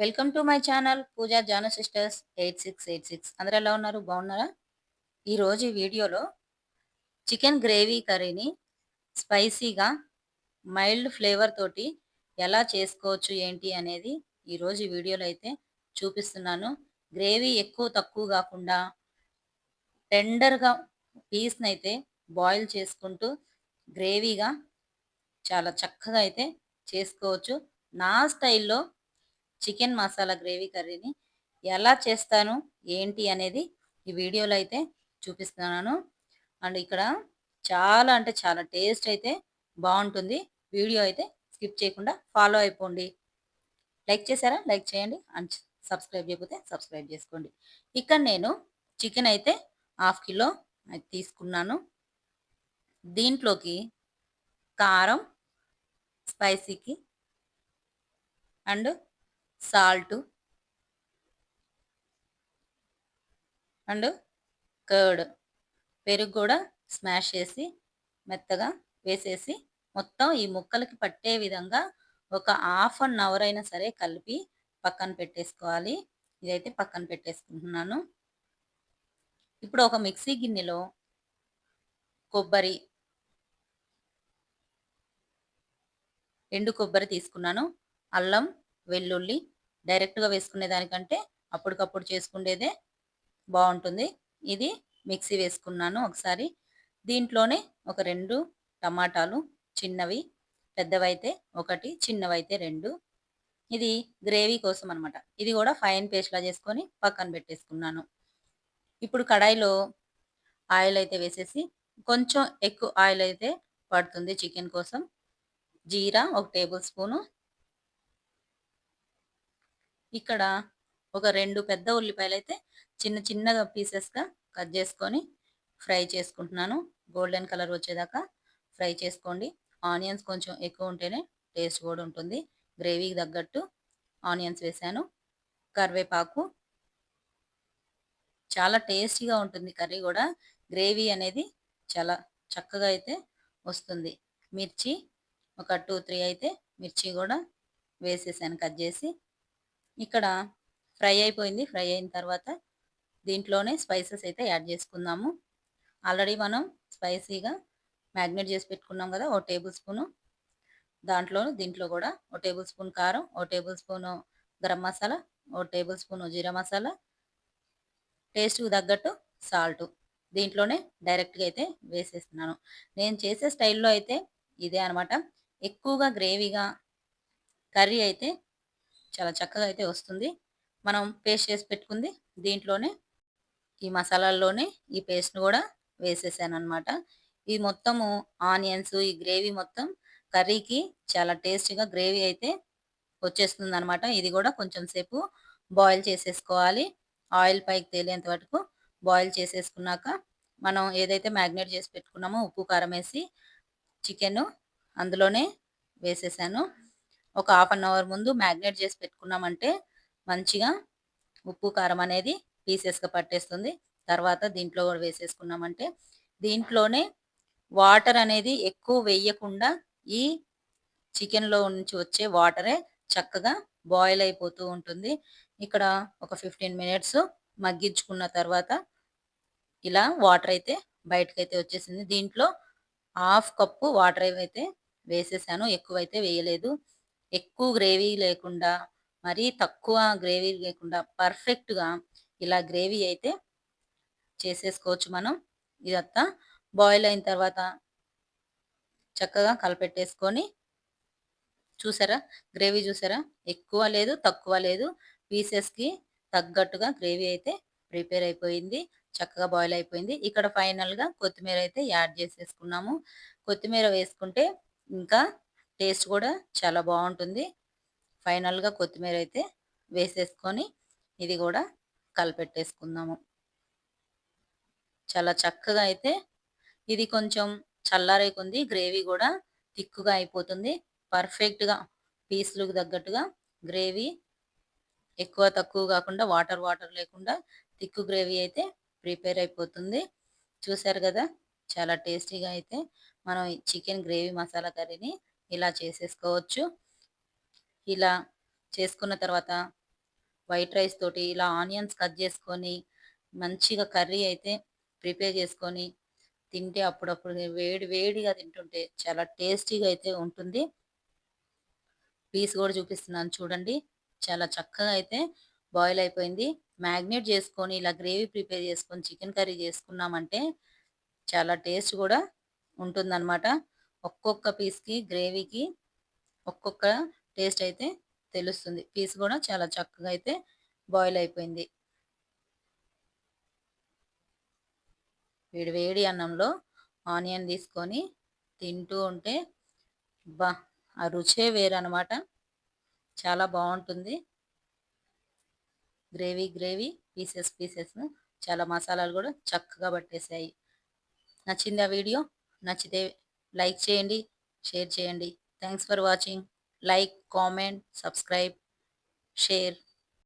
Welcome to my channel Pooja Janu sisters 8686. అందరూ ఎలా ఉన్నారు? బాగున్నారా? ఈరోజు ఈ వీడియోలో చికెన్ గ్రేవీ కర్రీని స్పైసీగా మైల్డ్ ఫ్లేవర్ తోటి ఎలా చేసుకోవచ్చు ఏంటి అనేది ఈరోజు ఈ వీడియోలో అయితే చూపిస్తున్నాను. గ్రేవీ ఎక్కువ తక్కువ కాకుండా టెండర్గా పీస్ని అయితే బాయిల్ చేసుకుంటూ గ్రేవీగా చాలా చక్కగా అయితే చేసుకోవచ్చు. నా స్టైల్లో చికెన్ మసాలా గ్రేవీ కర్రీని ఎలా చేస్తాను ఏంటి అనేది ఈ వీడియోలో అయితే చూపిస్తున్నాను. అండ్ ఇక్కడ చాలా అంటే చాలా టేస్ట్ అయితే బాగుంటుంది. వీడియో అయితే స్కిప్ చేయకుండా ఫాలో అయిపోండి. లైక్ చేశారా? లైక్ చేయండి. అండ్ సబ్స్క్రైబ్ చేయకపోతే సబ్స్క్రైబ్ చేసుకోండి. ఇక్కడ నేను చికెన్ అయితే 1/2 కిలో అయితే తీసుకున్నాను. దీంట్లోకి కారం, స్పైసీకి అండ్ సాల్ట్ అండ్ కర్డ్, పెరుగు కూడా స్మాష్ చేసి మెత్తగా వేసేసి మొత్తం ఈ ముక్కలకి పట్టే విధంగా ఒక హాఫ్ అన్ అవర్ అయినా సరే కలిపి పక్కన పెట్టేసుకోవాలి. ఇదైతే పక్కన పెట్టేసుకుంటున్నాను. ఇప్పుడు ఒక మిక్సీ గిన్నెలో కొబ్బరి, ఎండు కొబ్బరి తీసుకున్నాను. అల్లం, వెల్లుల్లి డైరెక్ట్గా వేసుకునే దానికంటే అప్పటికప్పుడు చేసుకునేదే బాగుంటుంది. ఇది మిక్సీ వేసుకున్నాను ఒకసారి. దీంట్లోనే ఒక 2 టమాటాలు, చిన్నవి, పెద్దవైతే 1, చిన్నవైతే 2. ఇది గ్రేవీ కోసం అనమాట. ఇది కూడా ఫైన్ పేస్ట్‌లా చేసుకొని పక్కన పెట్టేసుకున్నాను. ఇప్పుడు కడాయిలో ఆయిల్ అయితే వేసేసి కొంచెం ఎక్కువ ఆయిల్ అయితే పడుతుంది చికెన్ కోసం. జీరా 1 టేబుల్ స్పూను. ఇక్కడ ఒక 2 పెద్ద ఉల్లిపాయలైతే చిన్న చిన్నగా పీసెస్‌గా కట్ చేసుకొని ఫ్రై చేసుకుంటున్నాను. గోల్డెన్ కలర్ వచ్చేదాకా ఫ్రై చేసుకోండి. ఆనియన్స్ కొంచెం ఎక్కువ ఉంటేనే టేస్ట్ కూడా ఉంటుంది. గ్రేవీకి తగ్గట్టు ఆనియన్స్ వేశాను. కరివేపాకు, చాలా టేస్టీగా ఉంటుంది కర్రీ కూడా. గ్రేవీ అనేది చాలా చక్కగా అయితే వస్తుంది. మిర్చి ఒక 2, 3 అయితే మిర్చి కూడా వేసేసాను కట్ చేసి. ఇక్కడ ఫ్రై అయిపోయింది. ఫ్రై అయిన తర్వాత దీంట్లోనే స్పైసెస్ అయితే యాడ్ చేసుకుందాము. ఆల్రెడీ మనం స్పైసీగా మ్యాగ్నేట్ చేసి పెట్టుకున్నాం కదా, 1 టేబుల్ స్పూను. దీంట్లో కూడా 1 టేబుల్ స్పూన్ కారం, 1 table spoon garam masala, 1 table spoon jeera masala, టేస్ట్‌కి తగ్గట్టు సాల్టు దీంట్లోనే డైరెక్ట్‌గా అయితే వేసేస్తున్నాను. నేను చేసే స్టైల్‌లో అయితే ఇదే అనమాట. ఎక్కువగా గ్రేవీగా కర్రీ అయితే చాలా చక్కగా అయితే వస్తుంది. మనం పేస్ట్ చేసి పెట్టుకుంది దీంట్లోనే, ఈ మసాలాల్లోనే ఈ పేస్ట్‌ని కూడా వేసేసాననమాట. ఈ మొత్తము ఆనియన్స్, ఈ గ్రేవీ మొత్తం కర్రీకి చాలా టేస్టీగా గ్రేవీ అయితే వచ్చేస్తుందనమాట. ఇది కూడా కొంచెం సేపు బాయిల్ చేసేసుకోవాలి. ఆయిల్ పైకి తేలేంత వరకు బాయిల్ చేసేసుకున్నాక మనం ఏదైతే మ్యాగ్నేట్ చేసి పెట్టుకున్నామో ఉప్పు, కారం వేసి చికెను అందులోనే వేసేసాను. ఒక హాఫ్ అన్ అవర్ ముందు మ్యాగ్నేట్ చేసి పెట్టుకున్నామంటే మంచిగా ఉప్పు, కారం అనేది పీసెస్‌గా పట్టేస్తుంది. తర్వాత దీంట్లో కూడా వేసేసుకున్నామంటే దీంట్లోనే వాటర్ అనేది ఎక్కువ వేయకుండా ఈ చికెన్‌లో నుంచి వచ్చే వాటరే చక్కగా బాయిల్ అయిపోతూ ఉంటుంది. ఇక్కడ ఒక 15 మినిట్స్ మగ్గించుకున్న తర్వాత ఇలా వాటర్ అయితే బయటకైతే వచ్చేసింది. దీంట్లో హాఫ్ కప్పు వాటర్ అయితే వేసేసాను. ఎక్కువైతే వేయలేదు. ఎక్కువ గ్రేవీ లేకుండా, మరీ తక్కువ గ్రేవీ లేకుండా పర్ఫెక్ట్‌గా ఇలా గ్రేవీ అయితే చేసేసుకోవచ్చు మనం. ఇదంతా బాయిల్ అయిన తర్వాత చక్కగా కలిపెట్టేసుకొని చూసారా? గ్రేవీ చూసారా? ఎక్కువ లేదు, తక్కువ లేదు. పీసెస్‌కి తగ్గట్టుగా గ్రేవీ అయితే ప్రిపేర్ అయిపోయింది. చక్కగా బాయిల్ అయిపోయింది. ఇక్కడ ఫైనల్‌గా కొత్తిమీర అయితే యాడ్ చేసేసుకున్నాము. కొత్తిమీర వేసుకుంటే ఇంకా టేస్ట్ కూడా చాలా బావుంటుంది. ఫైనల్‌గా కొత్తిమీర అయితే వేసేసుకొని ఇది కూడా కలిపెట్టేసుకుందాము. చాలా చక్కగా అయితే ఇది కొంచెం చల్లారేకుంది. గ్రేవీ కూడా థిక్‌గా అయిపోతుంది. పర్ఫెక్ట్‌గా పీసులకు తగ్గట్టుగా గ్రేవీ ఎక్కువ తక్కువ కాకుండా వాటర్ వాటర్ లేకుండా థిక్ గ్రేవీ అయితే ప్రిపేర్ అయిపోతుంది. చూసారు కదా! చాలా టేస్టీగా అయితే మనం ఈ చికెన్ గ్రేవీ మసాలా కర్రీని ఇలా చేసేసుకోవచ్చు. ఇలా చేసుకున్న తర్వాత వైట్ రైస్ తోటి ఇలా ఆనియన్స్ కట్ చేసుకొని మంచిగా కర్రీ అయితే ప్రిపేర్ చేసుకొని తింటే అప్పుడప్పుడు వేడి వేడిగా తింటుంటే చాలా టేస్టీగా అయితే ఉంటుంది. పీస్ కూడా చూపిస్తున్నాను చూడండి. చాలా చక్కగా అయితే బాయిల్ అయిపోయింది. మ్యాగ్నేట్ చేసుకొని ఇలా గ్రేవీ ప్రిపేర్ చేసుకొని చికెన్ కర్రీ చేసుకున్నామంటే చాలా టేస్ట్ కూడా ఉంటుందన్నమాట. ఒక్కొక్క పీస్‌కి గ్రేవీకి ఒక్కొక్క టేస్ట్ అయితే తెలుస్తుంది. పీస్ కూడా చాలా చక్కగా అయితే బాయిల్ అయిపోయింది. వేడి వేడి అన్నంలో ఆనియన్ తీసుకొని తింటూ ఉంటే అబ్బా! ఆ రుచే వేరనమాట. చాలా బావుంటుంది. గ్రేవీ, పీసెస్ చాలా మసాలాలు గూడా చక్కగా పట్టేసాయి. నచ్చిందా వీడియో? నచ్చితే లైక్ చేయండి, షేర్ చేయండి. Thanks for watching. Like, comment, subscribe, share.